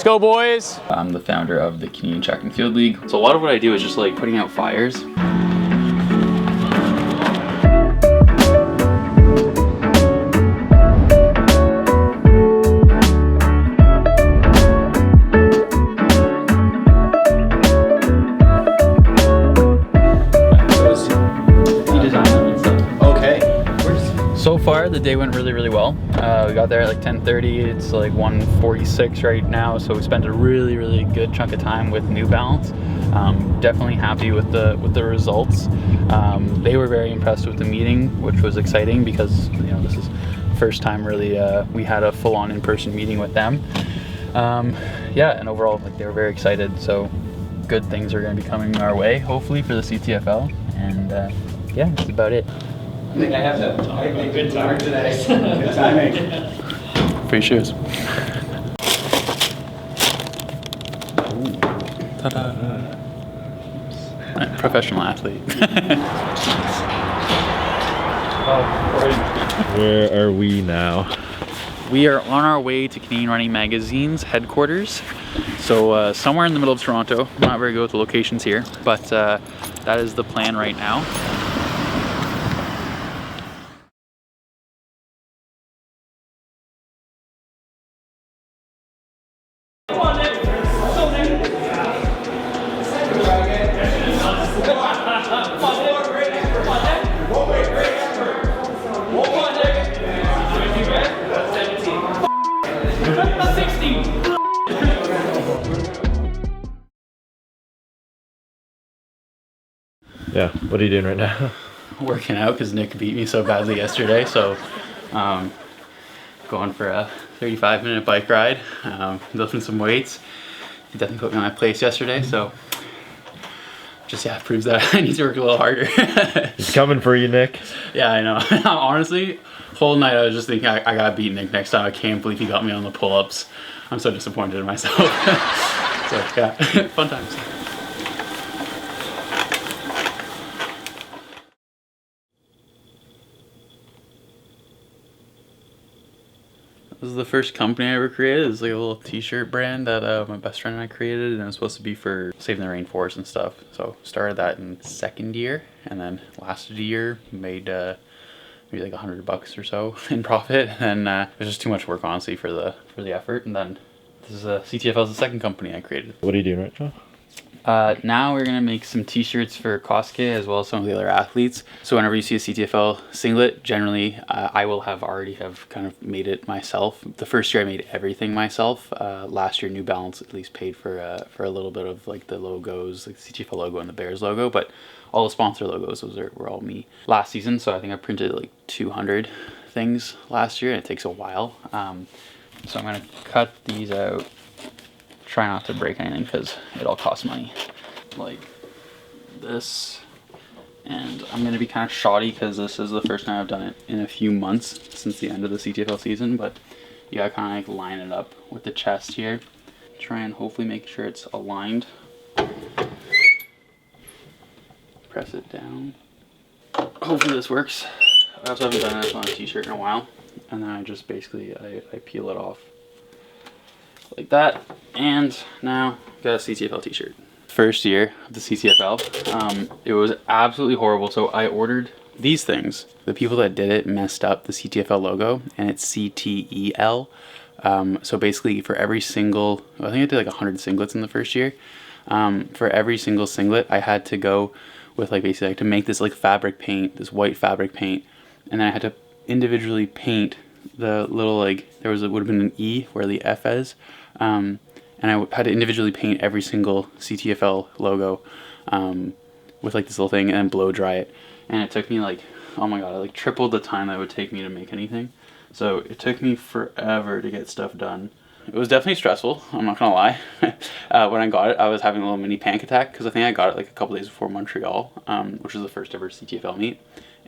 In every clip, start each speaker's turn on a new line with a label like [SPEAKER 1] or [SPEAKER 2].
[SPEAKER 1] Let's go, boys.
[SPEAKER 2] I'm the founder of the Canadian Track and Field League. So a lot of what I do is just like putting out fires. So far, the day went really well. We got there at like 10:30. It's like 1:46 right now, so we spent a really good chunk of time with New Balance. Definitely happy with the results. They were very impressed with the meeting, which was exciting because this is the first time really we had a full-on in-person meeting with them. Yeah, and overall like they were very excited. So good things are going to be coming our way, hopefully, for the CTFL. And yeah, that's about it.
[SPEAKER 3] I think I have a good timer today. Good timing.
[SPEAKER 2] Free shoes.
[SPEAKER 1] Ta-da.
[SPEAKER 2] Professional athlete.
[SPEAKER 4] Where are we now?
[SPEAKER 2] We are on our way to Canadian Running Magazine's headquarters. So somewhere in the middle of Toronto. I'm not very good with the locations here, but that is the plan right now.
[SPEAKER 4] Yeah, what are you doing right now?
[SPEAKER 2] Working out because Nick beat me so badly yesterday, so going for a 35-minute bike ride, lifting some weights. He definitely put me on my place yesterday, so just proves that I need to work a little harder.
[SPEAKER 4] He's coming for you, Nick.
[SPEAKER 2] Yeah, I know. Honestly, whole night I was just thinking I gotta beat Nick next time. I can't believe he got me on the pull-ups. I'm so disappointed in myself. So yeah, fun times. This is the first company I ever created. It's like a little t-shirt brand that my best friend and I created, and it was supposed to be for saving the rainforest and stuff. So started that in second year, and then lasted a year, made maybe like $100 or so in profit, and it was just too much work, honestly, for the effort. And then this is CTFL is the second company I created.
[SPEAKER 4] What are you doing right now?
[SPEAKER 2] Now we're gonna make some t-shirts for Kosuke as well as some of the other athletes. So whenever you see a CTFL singlet, generally I will already have kind of made it myself. The first year I made everything myself. Last year New Balance at least paid for a little bit of like the logos, like the CTFL logo and the Bears logo, but all the sponsor logos were all me. Last season, so I think I printed like 200 things last year, and it takes a while. So I'm gonna cut these out. Try not to break anything because it all costs money, like this. And I'm gonna be kind of shoddy because this is the first time I've done it in a few months since the end of the CTFL season, but you gotta kind of like line it up with the chest here. Try and hopefully make sure it's aligned. Press it down. Hopefully this works. I also haven't done this on a t-shirt in a while, and then I just basically I peel it off like that, and now got a CTFL t-shirt. First year of the CTFL, it was absolutely horrible. So I ordered these things. The people that did it messed up the CTFL logo, and it's CTEL. So basically for every single, I think I did like 100 singlets in the first year. For every single singlet, I had to go with like basically like to make this like fabric paint, this white fabric paint, and then I had to individually paint the little like would have been an E where the F is, and I had to individually paint every single CTFL logo with like this little thing and then blow dry it, and it took me like, oh my god, like tripled the time that it would take me to make anything. So it took me forever to get stuff done. It was definitely stressful, I'm not gonna lie. When I got it, I was having a little mini panic attack because I think I got it like a couple days before Montreal, which was the first ever CTFL meet.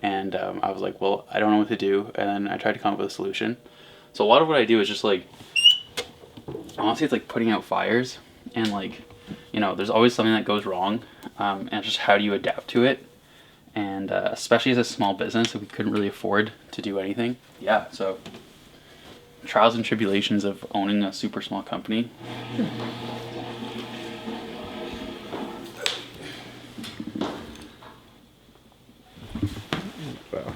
[SPEAKER 2] And I was like, well, I don't know what to do. And then I tried to come up with a solution. So a lot of what I do is just like, honestly, it's like putting out fires. And like, there's always something that goes wrong. And it's just how do you adapt to it? And especially as a small business, we couldn't really afford to do anything. Yeah, so trials and tribulations of owning a super small company.
[SPEAKER 4] Wow.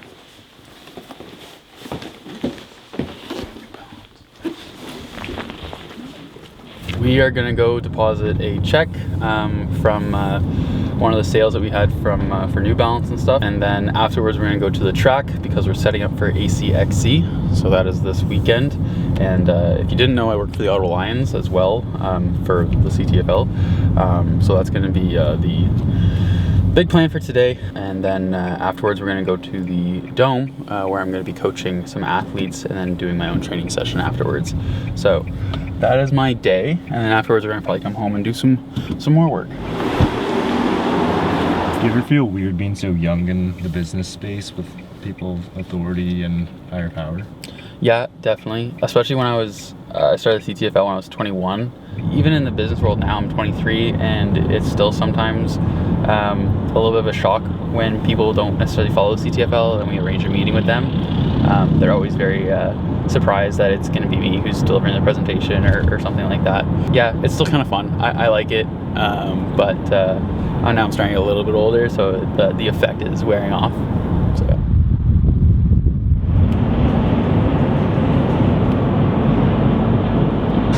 [SPEAKER 2] We are gonna go deposit a check from one of the sales that we had from for New Balance and stuff, and then afterwards we're gonna go to the track because we're setting up for ACXC. So that is this weekend. And if you didn't know, I work for the Ottawa Lions as well for the CTFL. So that's gonna be the big plan for today. And then afterwards we're gonna go to the Dome where I'm gonna be coaching some athletes and then doing my own training session afterwards. So that is my day, and then afterwards we're gonna probably come home and do some more work.
[SPEAKER 4] Do you ever feel weird being so young in the business space with people of authority and higher power?
[SPEAKER 2] Yeah, definitely. Especially when I started CTFL when I was 21. Even in the business world now, I'm 23, and it's still sometimes a little bit of a shock when people don't necessarily follow CTFL and we arrange a meeting with them. They're always very surprised that it's going to be me who's delivering the presentation or something like that. Yeah, it's still kind of fun. I like it, but now I'm starting to get a little bit older, so the effect is wearing off. So.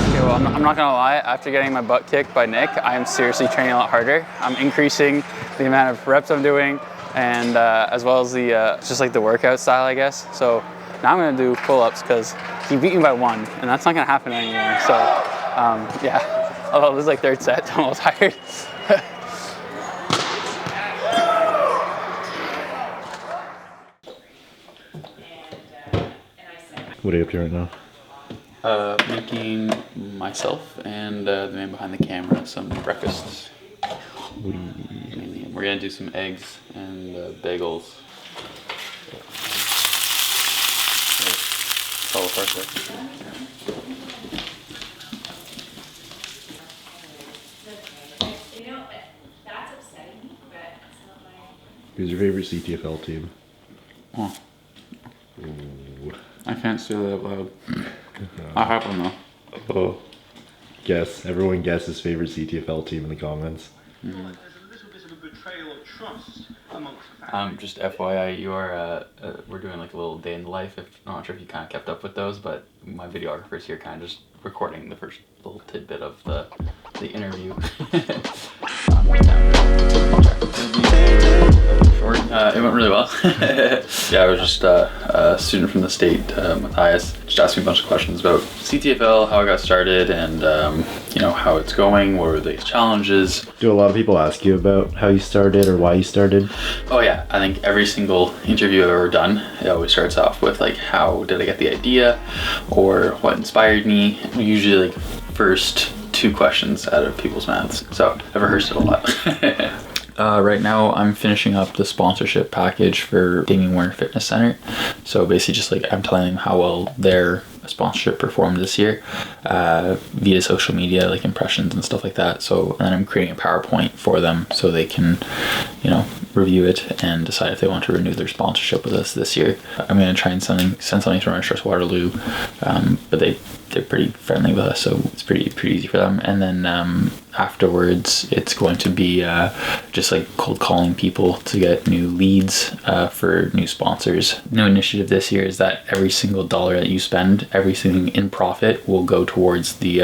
[SPEAKER 2] Okay, well, I'm not gonna lie. After getting my butt kicked by Nick, I am seriously training a lot harder. I'm increasing the amount of reps I'm doing, and as well as the just like the workout style, I guess. So now I'm gonna do pull-ups because he beat me by 1, and that's not gonna happen anymore. So yeah, although this is like third set, I'm a little tired.
[SPEAKER 4] What are you up to right now?
[SPEAKER 2] Making myself and the man behind the camera some breakfast. We're gonna do some eggs and bagels. All the parts there.
[SPEAKER 5] You know, that's upsetting me, but it's not my...
[SPEAKER 4] Who's your favorite CTFL team?
[SPEAKER 2] Oh,
[SPEAKER 4] Ooh.
[SPEAKER 2] I can't say that out loud. I happen though.
[SPEAKER 4] Oh. Guess. Everyone guess his favorite CTFL team in the comments.
[SPEAKER 6] There's a little bit of a betrayal of trust amongst the family.
[SPEAKER 2] Just FYI, you are we're doing like a little day in the life. I'm not sure if you kind of kept up with those, but my videographer's here, kind of just recording the first little tidbit of the interview. It went really well. Yeah, I was just a student from the state, Matthias, just asked me a bunch of questions about CTFL, how I got started, and you know, how it's going, what were the challenges.
[SPEAKER 4] Do a lot of people ask you about how you started or why you started?
[SPEAKER 2] Oh yeah, I think every single interview I've ever done, it always starts off with like, how did I get the idea, or what inspired me. Usually like first 2 questions out of people's mouths. So I've rehearsed it a lot. Right now I'm finishing up the sponsorship package for Damien Warner Fitness Center. So basically just like I'm telling them how well their sponsorship performed this year via social media, like impressions and stuff like that. So and then I'm creating a PowerPoint for them so they can, you know, review it and decide if they want to renew their sponsorship with us this year. I'm going to try and send something to Runner's Waterloo, but they're pretty friendly with us, so it's pretty easy for them. And then afterwards it's going to be just like cold calling people to get new leads for new sponsors. New initiative this year is that every single dollar that you spend, everything in profit will go towards the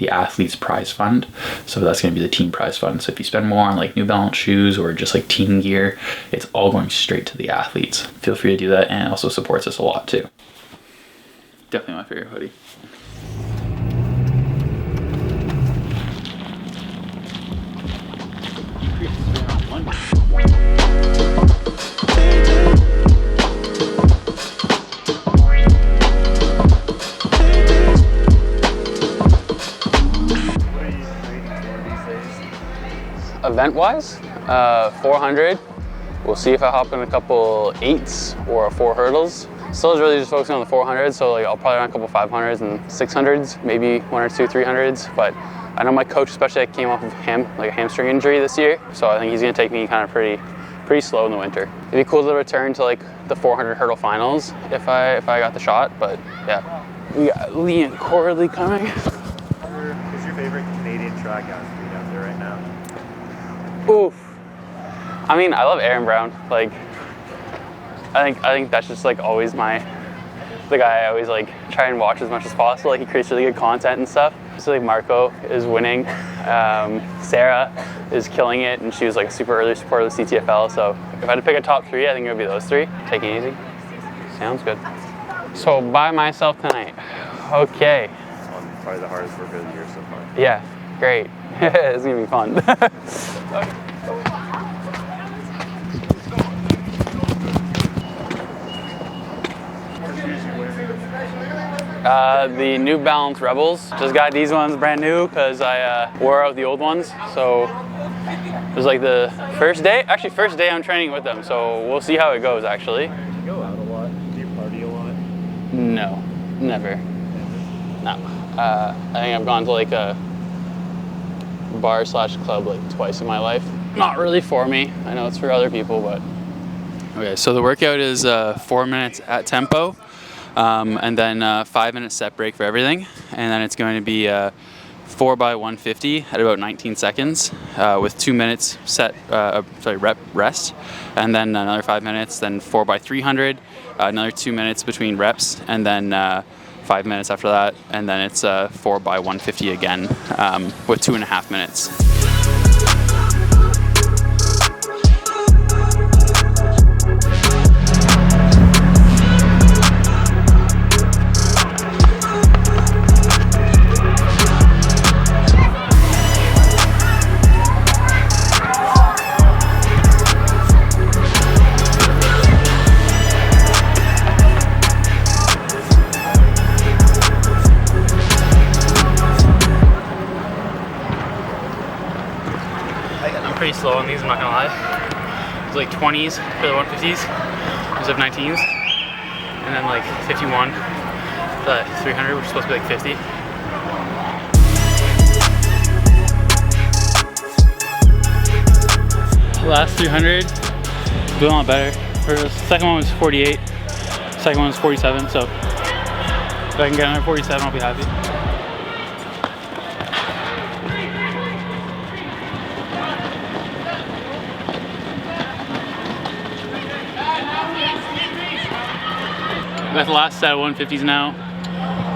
[SPEAKER 2] athlete's prize fund. So that's going to be the team prize fund. So if you spend more on like New Balance shoes or just like team gear, it's all going straight to the athletes. Feel free to do that, and it also supports us a lot too. Definitely my favorite hoodie. Event-wise, 400. We'll see if I hop in a couple 8s or 4 hurdles. Still really just focusing on the 400, so like I'll probably run a couple 500s and 600s, maybe 1 or 2 300s. But I know my coach, especially, I came off of like a hamstring injury this year, so I think he's gonna take me kind of pretty slow in the winter. It'd be cool to return to like the 400 hurdle finals if I got the shot, but yeah, We got Lee and Corley coming.
[SPEAKER 4] Who's your favorite Canadian track athlete out there right now?
[SPEAKER 2] Oof. I mean, I love Aaron Brown. Like, I think that's just like always the guy I always like try and watch as much as possible. Like, he creates really good content and stuff. So like Marco is winning. Sarah is killing it, and she was like a super early supporter of the CTFL. So if I had to pick a top 3, I think it would be those 3. Take it easy. Sounds good. So by myself tonight. Okay.
[SPEAKER 4] Probably the hardest work of the year so far.
[SPEAKER 2] Yeah, great. It's gonna be fun. The New Balance Rebels. Just got these ones brand new because I wore out the old ones. So it was like the first day I'm training with them. So we'll see how it goes actually.
[SPEAKER 4] Do you go out a lot? Do you party a lot?
[SPEAKER 2] No, never. No. I think I've gone to like a bar/club like twice in my life. Not really for me. I know it's for other people, but. Okay, so the workout is 4 minutes at tempo. And then 5-minute set break for everything, and then it's going to be 4x150 at about 19 seconds with 2 minutes rep rest, and then another 5 minutes, then 4x300, another 2 minutes between reps, and then 5 minutes after that, and then it's 4x150 again with 2.5 minutes. Pretty slow on these, I'm not gonna lie. It's like 20s for the 150s, there's up 19s, and then like 51 for the 300, which is supposed to be like 50. Last 300, doing a lot better. The second one was 48, second one was 47, so if I can get another 47, I'll be happy. That's the last set of 150s now.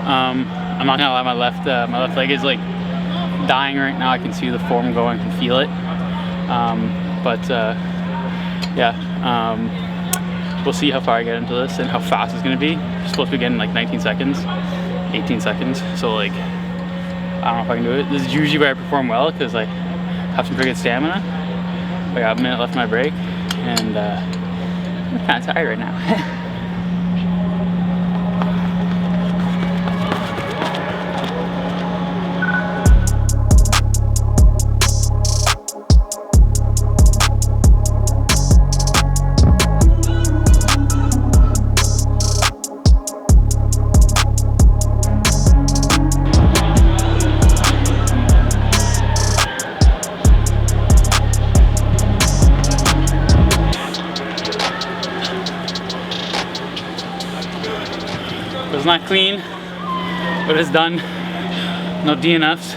[SPEAKER 2] I'm not gonna lie, my left leg is like dying right now. I can see the form going, I can feel it. We'll see how far I get into this and how fast it's gonna be. It's supposed to be getting like 19 seconds, 18 seconds. So like, I don't know if I can do it. This is usually where I perform well because I have some pretty good stamina. I got a minute left in my break, and I'm kind of tired right now. It's not clean, but it's done. No DNFs,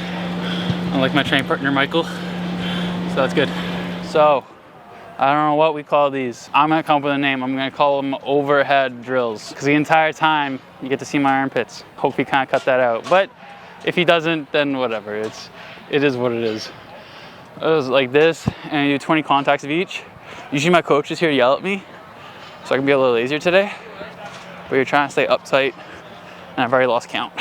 [SPEAKER 2] unlike my train partner Michael, so that's good. So, I don't know what we call these. I'm gonna come up with a name. I'm gonna call them overhead drills, because the entire time you get to see my armpits. Hope he can't cut that out, but if he doesn't, then whatever. It is what it is. It was like this, and you do 20 contacts of each. Usually my coach is here to yell at me, so I can be a little lazier today. But you're trying to stay uptight, and I've already lost count.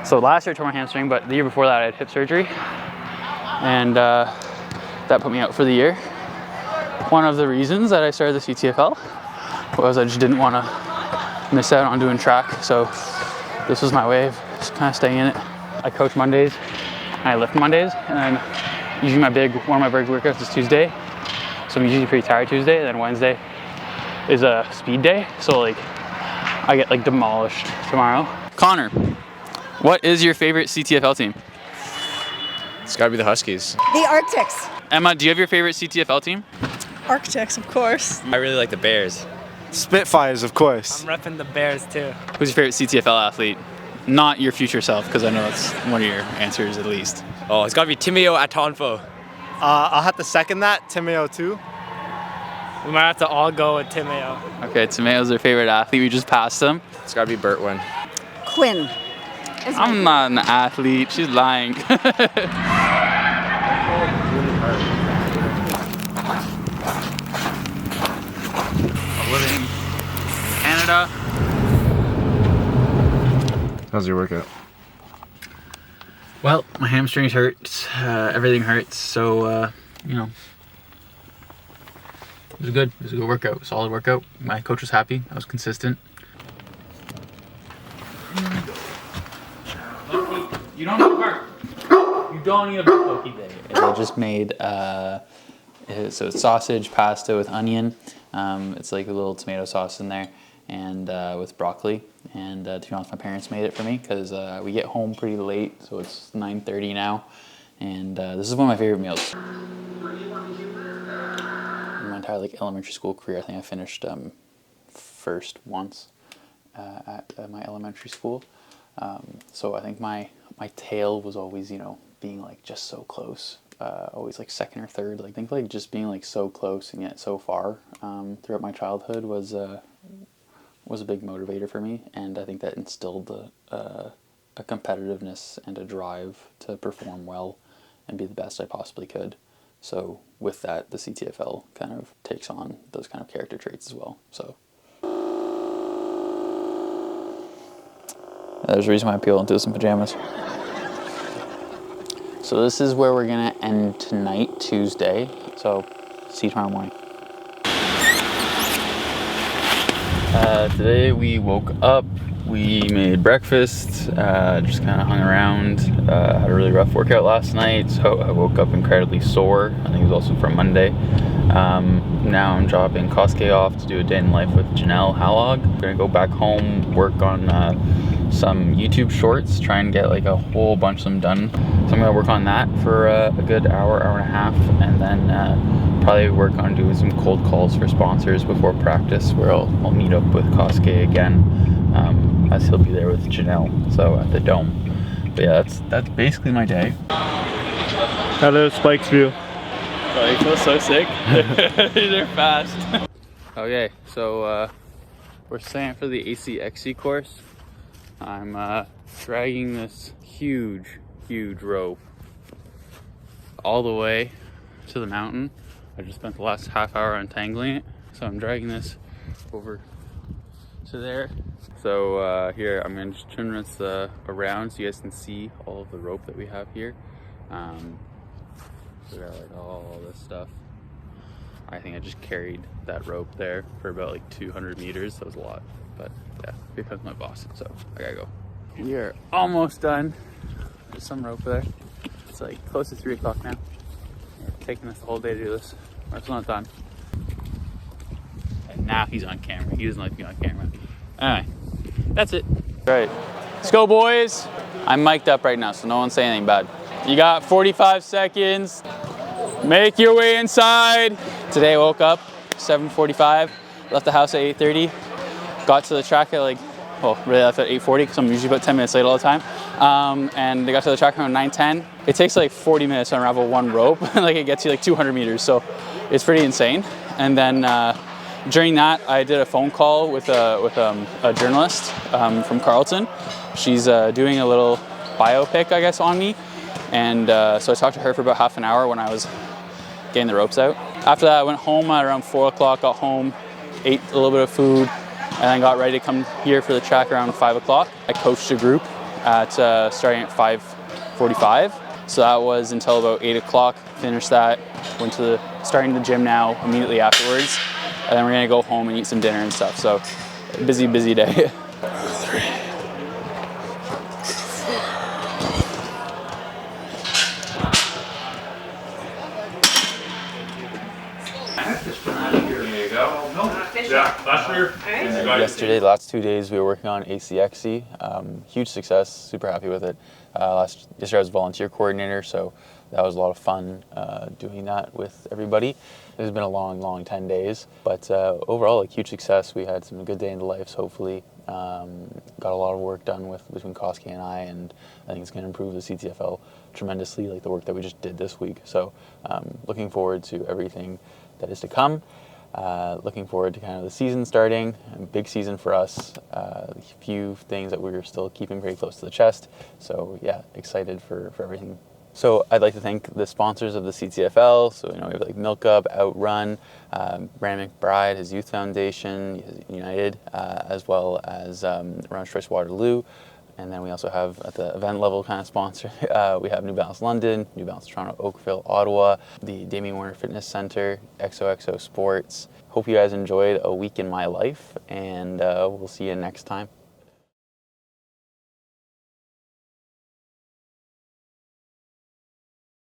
[SPEAKER 2] So last year I tore my hamstring, but the year before that I had hip surgery, and that put me out for the year. One of the reasons that I started the CTFL was I just didn't want to miss out on doing track, so this was my way of just kind of staying in it. I coach Mondays, and I lift Mondays, and then usually one of my big workouts is Tuesday, so I'm usually pretty tired Tuesday, and then Wednesday is a speed day, so like I get like demolished tomorrow. Connor, what is your favorite CTFL team?
[SPEAKER 7] It's gotta be the Huskies.
[SPEAKER 8] The Arctics.
[SPEAKER 2] Emma, do you have your favorite CTFL team?
[SPEAKER 8] Arctics, of course.
[SPEAKER 7] I really like the Bears.
[SPEAKER 1] Spitfires, of course.
[SPEAKER 8] I'm repping the Bears too.
[SPEAKER 2] Who's your favorite CTFL athlete? Not your future self, because I know that's one of your answers at least.
[SPEAKER 7] Oh, it's got to be Timeo Atonfo.
[SPEAKER 1] I'll have to second that. Timeo too.
[SPEAKER 8] We might have to all go with Timeo.
[SPEAKER 2] Okay, Timeo's their favorite athlete. We just passed him.
[SPEAKER 7] It's got to be Bertwin.
[SPEAKER 9] Quinn.
[SPEAKER 2] I'm not an athlete. She's lying. Living in Canada.
[SPEAKER 4] How's your workout?
[SPEAKER 2] Well, my hamstrings hurt. Everything hurts. So, you know, it was good. It was a good workout. Solid workout. My coach was happy. I was consistent. You don't need a bark. You don't need a bark, Loki. I just made so it's sausage pasta with onion. It's like a little tomato sauce in there, and with broccoli. And to be honest, my parents made it for me because we get home pretty late, so it's 9:30 now. And this is one of my favorite meals. In my entire elementary school career, I think I finished first once at my elementary school. So I think my tail was always, being just so close. Always second or third. I think just being so close and yet so far throughout my childhood was a big motivator for me, and I think that instilled a competitiveness and a drive to perform well and be the best I possibly could. So with that, the CTFL kind of takes on those kind of character traits as well. So there's a reason why I peel into some pajamas. So this is where we're gonna end tonight, Tuesday. So see you tomorrow morning. Today we woke up, we made breakfast, just kind of hung around, had a really rough workout last night, so I woke up incredibly sore. I think it was also from Monday. Now I'm dropping Kosuke off to do a day in life with Janelle Hallog. I'm gonna go back home, work on some YouTube shorts, try and get a whole bunch of them done. So I'm gonna work on that for a good hour and a half, and then probably work on doing some cold calls for sponsors before practice, where I'll meet up with Kosuke again, as he'll be there with Janelle, so at the Dome. But yeah, that's basically my day.
[SPEAKER 1] Hello, Spike's View.
[SPEAKER 2] Oh, you feel so sick. They're fast. Okay, so we're staying for the ACXC course. I'm dragging this huge rope all the way to the mountain. I just spent the last half hour untangling it, so I'm dragging this over to there. So here, I'm gonna just turn this around so you guys can see all of the rope that we have here. We got all this stuff. I think I just carried that rope there for about 200 meters. That was a lot, but yeah, here comes my boss, so I gotta go. We are almost done. There's some rope there. It's close to 3 o'clock now. We're taking this the whole day to do this. We're still not done. And now he's on camera. He doesn't like me on camera. Anyway, that's it. All right, let's go, boys. I'm mic'd up right now, so no one say anything bad. You got 45 seconds. Make your way inside. Today I woke up 7:45, left the house at 8:30, got to the track at really left at 8:40 because I'm usually about 10 minutes late all the time. And I got to the track around 9:10. It takes 40 minutes to unravel one rope. It gets you 200 meters, so it's pretty insane. And then during that, I did a phone call with a journalist from Carleton. She's doing a little biopic, I guess, on me. And so I talked to her for about half an hour when I was getting the ropes out. After that, I went home at around 4 o'clock, got home, ate a little bit of food, and then got ready to come here for the track around 5 o'clock. I coached a group at starting at 5:45. So that was until about 8 o'clock. Finished that, went to starting the gym now immediately afterwards. And then we're gonna go home and eat some dinner and stuff. So busy day. 3. There you go. Yesterday, the last 2 days, we were working on ACXC. Huge success, super happy with it. Yesterday I was volunteer coordinator, so that was a lot of fun doing that with everybody. It has been a long 10 days, but overall, like, huge success. We had some good day in the lives, hopefully. Got a lot of work done between Koski and I think it's going to improve the CTFL tremendously, like the work that we just did this week. So looking forward to everything that is to come. Looking forward to kind of the season starting, a big season for us. A few things that we're still keeping very close to the chest. So yeah, excited for everything. So I'd like to thank the sponsors of the CTFL. So, we have like Milk Up, Outrun, Brandon McBride, his youth foundation, United, as well as Runner's Choice Waterloo. And then we also have, at the event level kind of sponsor, we have New Balance London, New Balance Toronto, Oakville, Ottawa, the Damien Warner Fitness Center, XOXO Sports. Hope you guys enjoyed a week in my life, and we'll see you next time.